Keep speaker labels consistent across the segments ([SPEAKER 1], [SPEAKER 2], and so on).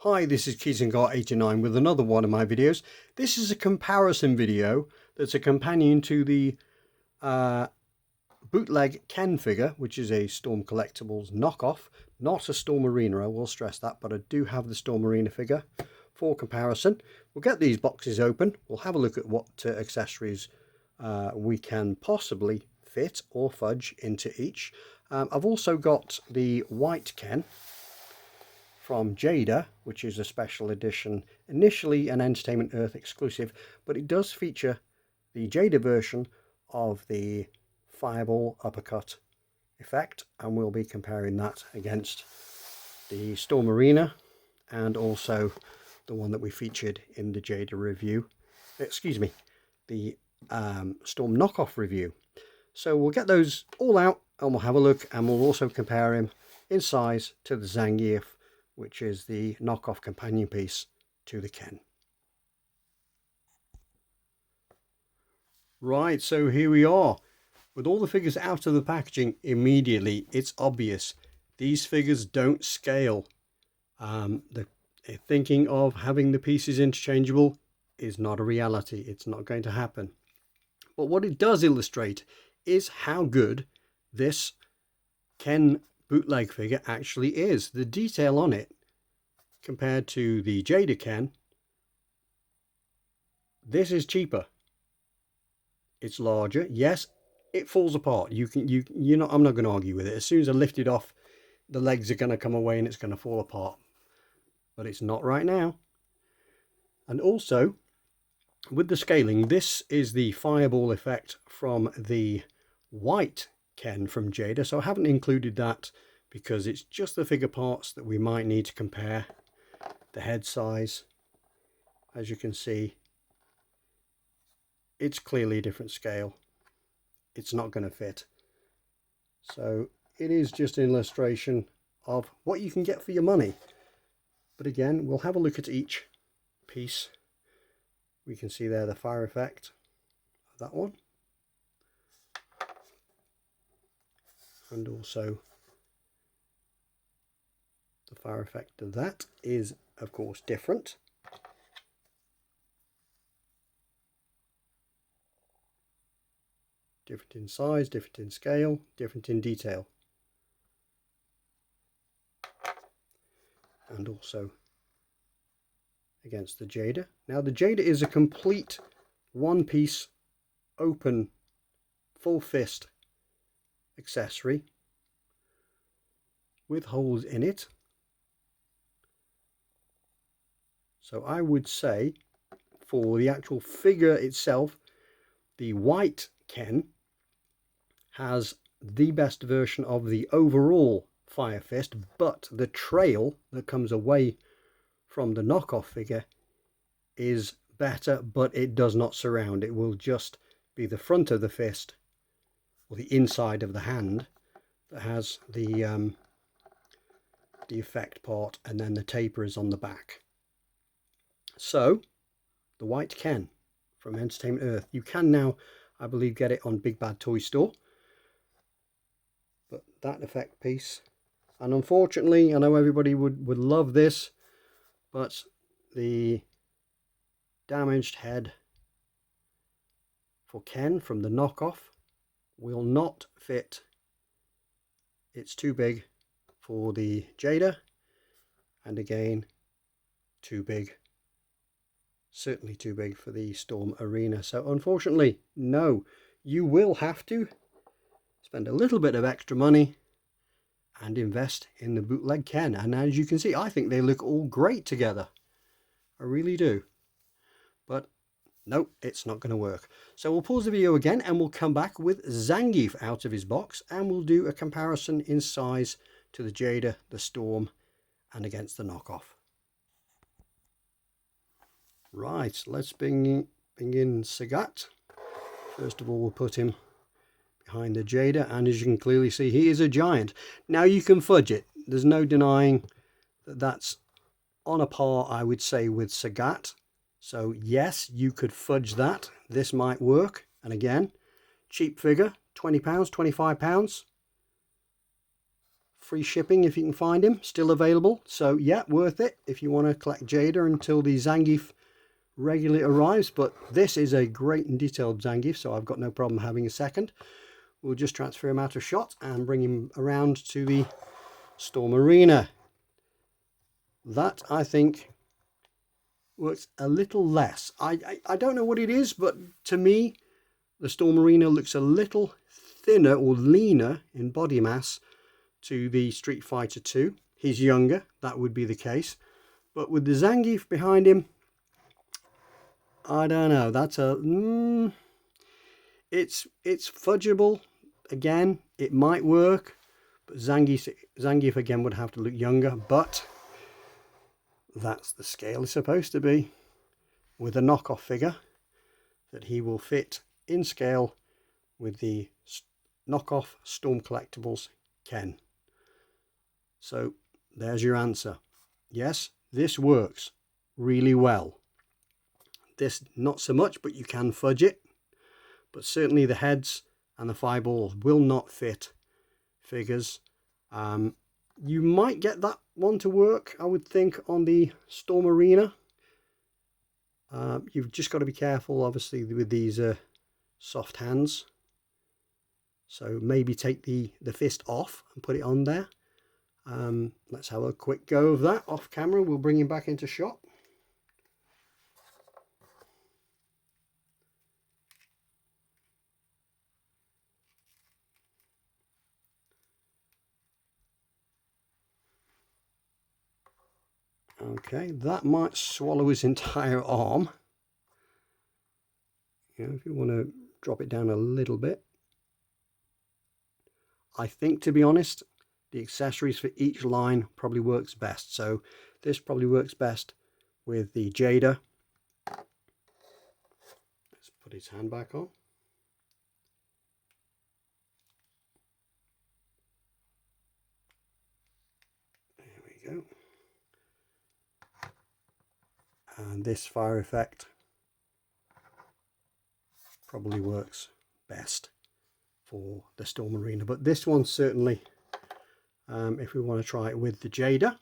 [SPEAKER 1] Hi, this is KeysandGart89 with another one of my videos. This is a comparison video that's a companion to the bootleg Ken figure, which is a Storm Collectibles knockoff, not a Storm Arena, I will stress that, but I do have the Storm Arena figure for comparison. We'll get these boxes open, we'll have a look at what accessories we can possibly fit or fudge into each. I've also got the white Ken from Jada, which is a special edition, initially an Entertainment Earth exclusive, but it does feature the Jada version of the Fireball uppercut effect, and we'll be comparing that against the Storm Arena and also the one that we featured in the Jada review, the Storm knockoff review. So we'll get those all out and we'll have a look, and we'll also compare him in size to the Zangief, which is the knockoff companion piece to the Ken. Right, so here we are. With all the figures out of the packaging immediately, it's obvious these figures don't scale. The thinking of having the pieces interchangeable is not a reality. It's not going to happen. But what it does illustrate is how good this Ken bootleg figure actually is. The detail on it compared to the Jada Ken, this is cheaper. It's larger. Yes, it falls apart. I'm not going to argue with it. As soon as I lift it off, the legs are going to come away and it's going to fall apart. But it's not right now. And also, with the scaling, this is the Fireball effect from the white Ken from Jada. So I haven't included that because it's just the figure parts that we might need to compare. The head size, as you can see, it's clearly a different scale. It's not going to fit. So it is just an illustration of what you can get for your money. But again, we'll have a look at each piece. We can see there the fire effect of that one. And also the fire effect of that is, of course, different. Different in size, different in scale, different in detail. And also against the Jada. Now the Jada is a complete one-piece open full fist accessory with holes in it. So I would say for the actual figure itself, the white Ken has the best version of the overall Fire Fist, but the trail that comes away from the knockoff figure is better, but it does not surround. It will just be the front of the fist or the inside of the hand that has the effect part, and then the taper is on the back. So the white Ken from Entertainment Earth, you can now, I believe, get it on Big Bad Toy Store. But that effect piece, and unfortunately, I know everybody would love this, but the damaged head for Ken from the knockoff will not fit. It's too big for the Jada, and again, too big, certainly too big for the Storm Arena. So unfortunately, no, you will have to spend a little bit of extra money and invest in the bootleg Ken. And as you can see, I think they look all great together. I really do. But nope, it's not going to work. So we'll pause the video again and we'll come back with Zangief out of his box, and we'll do a comparison in size to the Jada, the Storm, and against the knockoff. Right, let's bring in Sagat. First of all, we'll put him behind the Jada, and as you can clearly see, he is a giant. Now you can fudge it. There's no denying that that's on a par, I would say, with Sagat. So yes, you could fudge that. This might work. And again, cheap figure, £20, £25 free shipping if you can find him, still available. So yeah, worth it if you want to collect Jada until the Zangief regularly arrives. But this is a great and detailed Zangief, so I've got no problem having a second. We'll just transfer him out of shot and bring him around to the Storm Arena. That, I think, works a little less. I don't know what it is, but to me, the Storm Arena looks a little thinner or leaner in body mass to the Street Fighter 2. He's younger, that would be the case. But with the Zangief behind him, I don't know. That's a... it's fudgeable. Again, it might work. But Zangief again would have to look younger. But that's the scale it's supposed to be. With a knockoff figure that he will fit in scale with the knockoff Storm Collectibles Ken. So there's your answer. Yes, this works really well. This not so much, but you can fudge it. But certainly the heads and the fireballs will not fit figures. You might get that one to work, I would think, on the Storm Arena. You've just got to be careful, obviously, with these soft hands. So maybe take the fist off and put it on there. Let's have a quick go of that off camera. We'll bring him back into shot. Okay, that might swallow his entire arm. You know, if you want to drop it down a little bit. I think, to be honest, the accessories for each line probably works best. So this probably works best with the Jada. Let's put his hand back on. There we go. And this fire effect probably works best for the Storm Arena. But this one certainly, if we want to try it with the Jada.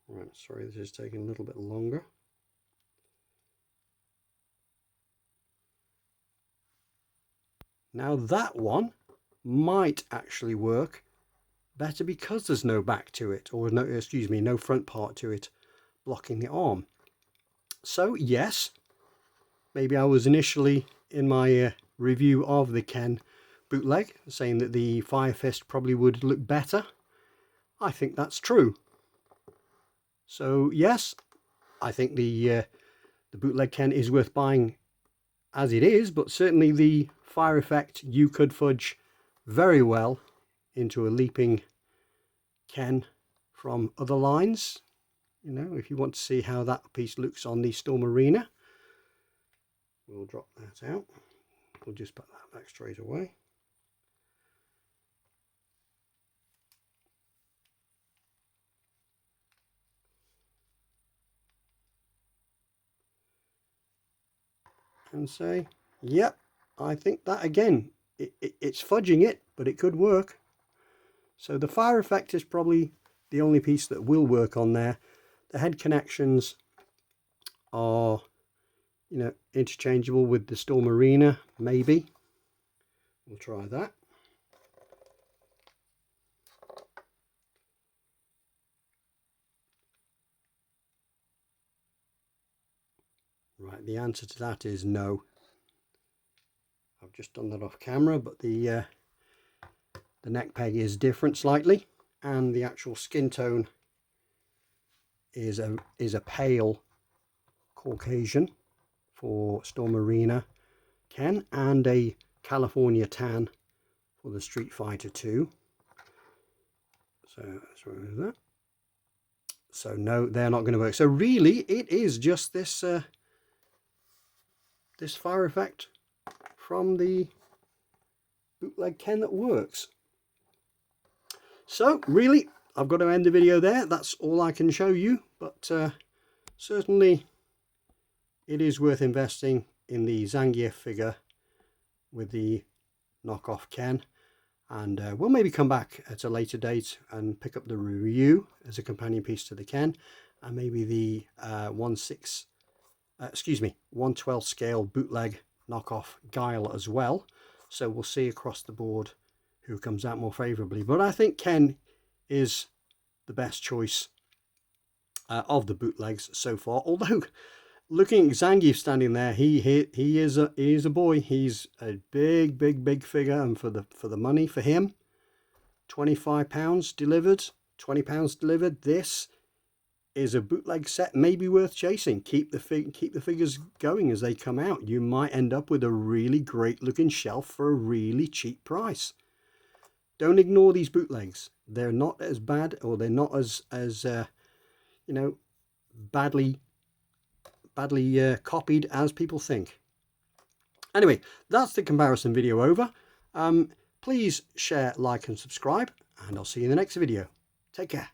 [SPEAKER 1] Right, sorry, this is taking a little bit longer. Now that one might actually work better because there's no back to it, or no, excuse me, no front part to it blocking the arm. So yes, maybe I was initially in my review of the Ken bootleg saying that the Fire Fist probably would look better. I think that's true. So yes, I think the bootleg Ken is worth buying as it is, but certainly the fire effect you could fudge very well into a leaping Ken from other lines. You know, if you want to see how that piece looks on the Storm Arena, we'll drop that out. We'll just put that back straight away. And say, yep, I think that again, it's fudging it, but it could work. So the fire effect is probably the only piece that will work on there. The head connections are, you know, interchangeable with the Storm Arena, maybe. We'll try that. Right, the answer to that is no. I've just done that off camera, but the neck peg is different slightly, and the actual skin tone is a pale Caucasian for Storm Arena Ken, and a California tan for the Street Fighter 2. So let's remove that. So no, they're not going to work. So really, it is just this this fire effect from the bootleg Ken that works. So really, I've got to end the video there. That's all I can show you, but certainly it is worth investing in the Zangief figure with the knockoff Ken, and we'll maybe come back at a later date and pick up the Ryu as a companion piece to the Ken, and maybe the 112 scale bootleg knockoff Guile as well. So we'll see across the board who comes out more favorably, but I think Ken is the best choice of the bootlegs so far. Although looking at Zangief standing there, he is a boy. He's a big figure, and for the money for him, £25 delivered, £20 delivered. This is a bootleg set, maybe worth chasing. Keep the figures going as they come out. You might end up with a really great looking shelf for a really cheap price. Don't ignore these bootlegs. They're not as bad, or they're not as you know, badly copied as people think. Anyway, that's the comparison video over. Please share, like and subscribe, and I'll see you in the next video. Take care.